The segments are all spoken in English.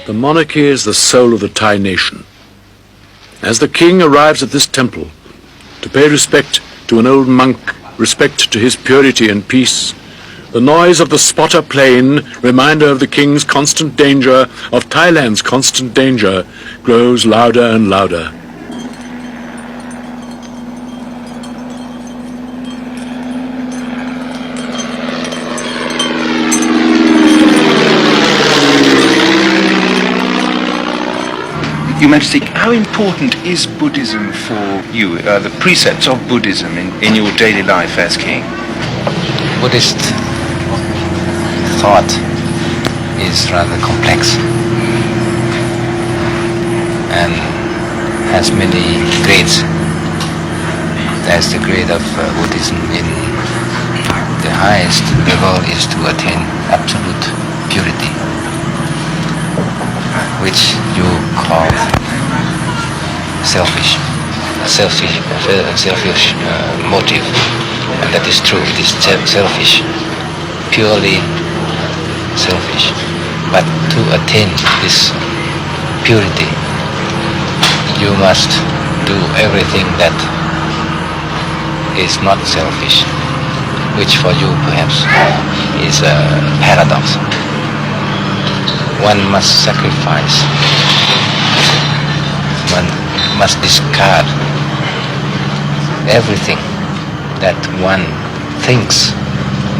The monarchy is the soul of the Thai nation. As the king arrives at this temple to pay respect to an old monk, respect to his purity and peace, the noise of the spotter plane, reminder of the king's constant danger, of Thailand's constant danger, grows louder and louder. Your Majesty, how important is Buddhism for you, the precepts of Buddhism in your daily life as king? Buddhist thought is rather complex and has many grades. There's the grade of Buddhism in the highest level is to attain absolute purity, which you call selfish motive, and that is true. It is selfish, purely selfish. But to attain this purity, you must do everything that is not selfish, which for you perhaps is a paradox. One must sacrifice, one must discard everything that one thinks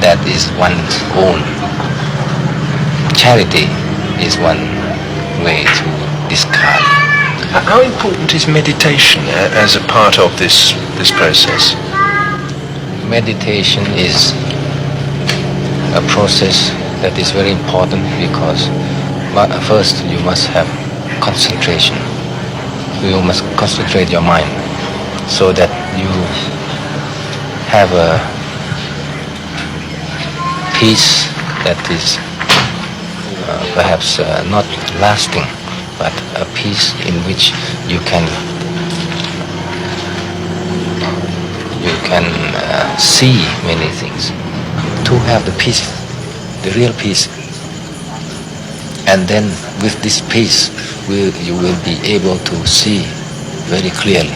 that is one's own. Charity is one way to discard. How important is meditation as a part of this process? Meditation is a process that is very important because first you must have concentration. You must concentrate your mind so that you have a peace that is perhaps not lasting, but a peace in which you can see many things. To have the peace, the real peace, and then with this peace you will be able to see very clearly.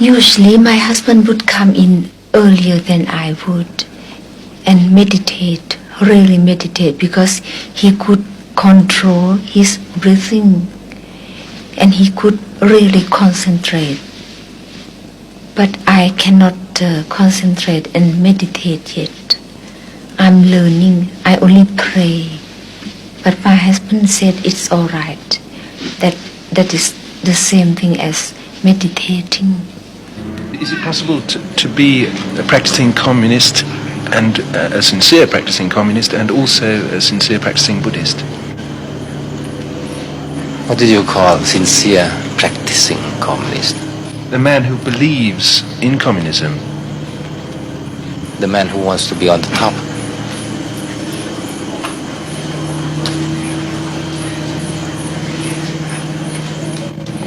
Usually my husband would come in earlier than I would and meditate, really meditate, because he could control his breathing and he could really concentrate. But I cannot concentrate and meditate yet. I'm learning. I only pray. But my husband said it's all right. That is the same thing as meditating. Is it possible to be a practicing communist and a sincere practicing communist and also a sincere practicing Buddhist? What do you call sincere practicing communist? The man who believes in communism. The man who wants to be on the top.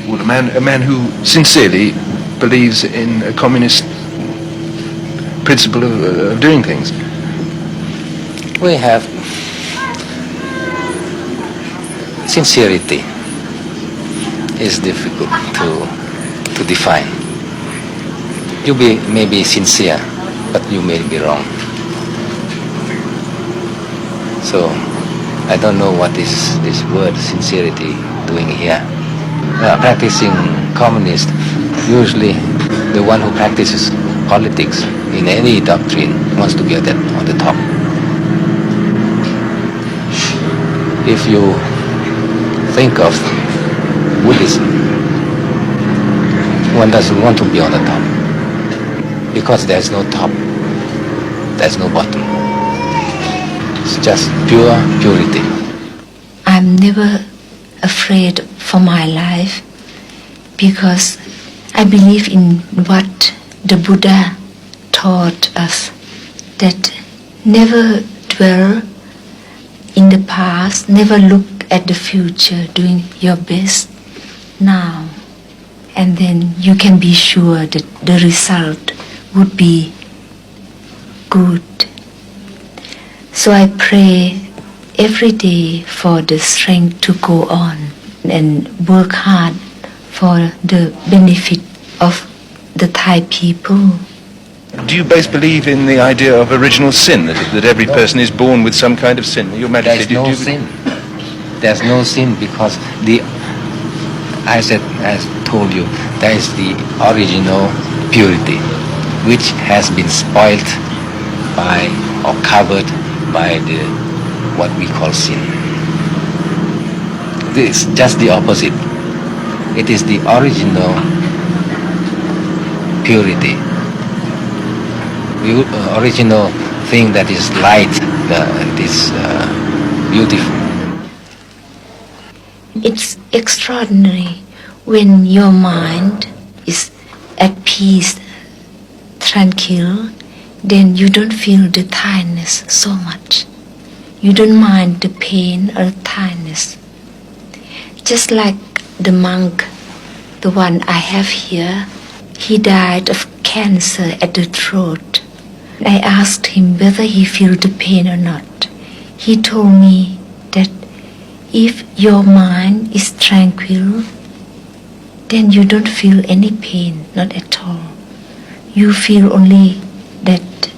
Well, a man who sincerely believes in a communist principle of doing things. We have sincerity is difficult to define. You may be sincere, but you may be wrong. So I don't know what is this word sincerity doing here. Practicing communist, usually the one who practices politics in any doctrine wants to be on the top. If you think of Buddhism, one doesn't want to be on the top because there's no top, there's no bottom. It's just pure purity. I'm never afraid for my life because I believe in what the Buddha taught us, that never dwell in the past, never look at the future, doing your best now, and then you can be sure that the result would be good. So I pray every day for the strength to go on and work hard for the benefit of the Thai people. Do you both believe in the idea of original sin, that every person is born with some kind of sin? Your Majesty, There's no sin. There's no sin because as I told you, there is the original purity, which has been spoiled by or covered by what we call sin. This is just the opposite. It is the original purity, the original thing that is light, that is beautiful. It's extraordinary when your mind is at peace, tranquil, then you don't feel the tiredness so much. You don't mind the pain or tiredness. Just like the monk, the one I have here, he died of cancer at the throat. I asked him whether he felt the pain or not. He told me that if your mind is tranquil, then you don't feel any pain, not at all. You feel only that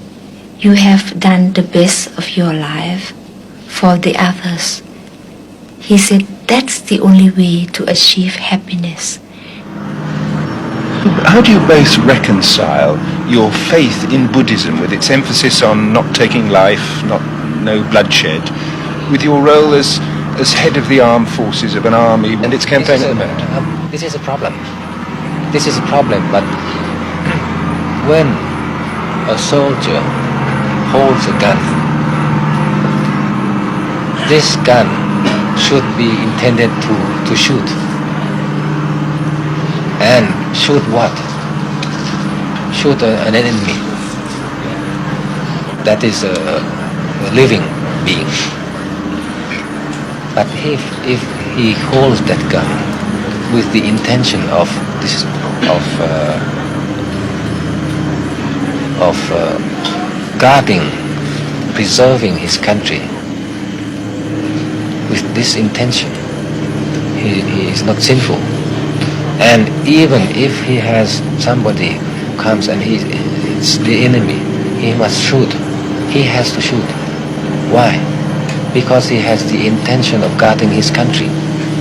you have done the best of your life for the others. He said that's the only way to achieve happiness. How do you both reconcile your faith in Buddhism with its emphasis on not taking life, no bloodshed, with your role as head of the armed forces of an army and its campaign at the moment? This is a problem. This is a problem, but when a soldier holds a gun, this gun should be intended to shoot. And shoot what? Shoot an enemy. That is a living being. But if he holds that gun with the intention of guarding, preserving his country, with this intention, he is not sinful. And even if he has somebody who comes and it's the enemy, he must shoot. He has to shoot. Why? Because he has the intention of guarding his country,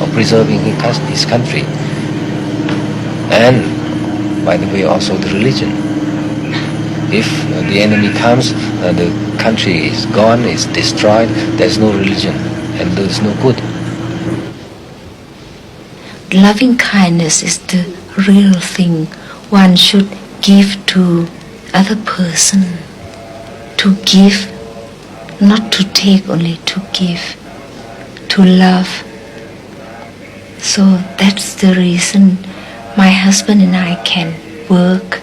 of preserving his country. And, by the way, also the religion. If the enemy comes, the country is gone, is destroyed, there's no religion and there's no good. Loving kindness is the real thing one should give to other person. To give, not to take only, to give, to love. So that's the reason my husband and I can work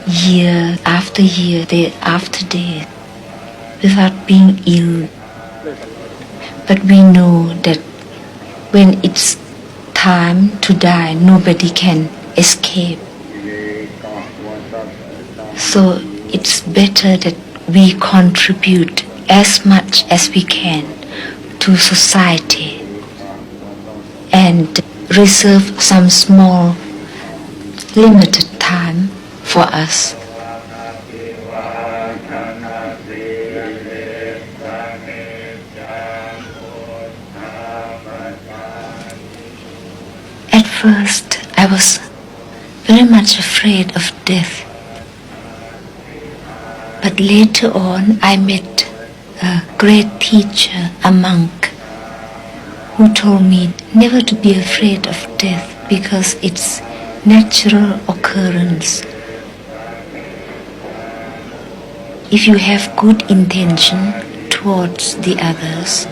year after year, day after day, without being ill. But we know that when it's time to die, nobody can escape. So it's better that we contribute as much as we can to society and reserve some small limited time for us. At first, I was very much afraid of death. But later on, I met a great teacher, a monk, who told me never to be afraid of death because it's natural occurrence. If you have good intention towards the others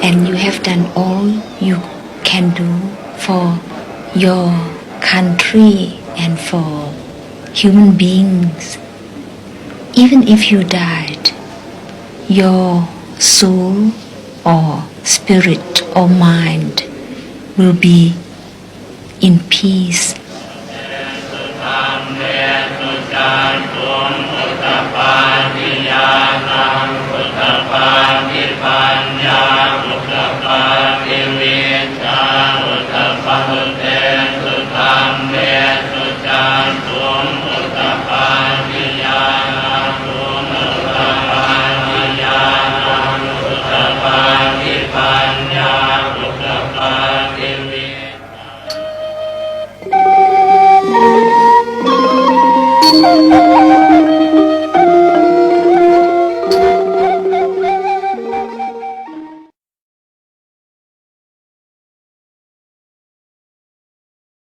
and you have done all you can do for your country and for human beings, even if you died, your soul or spirit or mind will be in peace. Amen.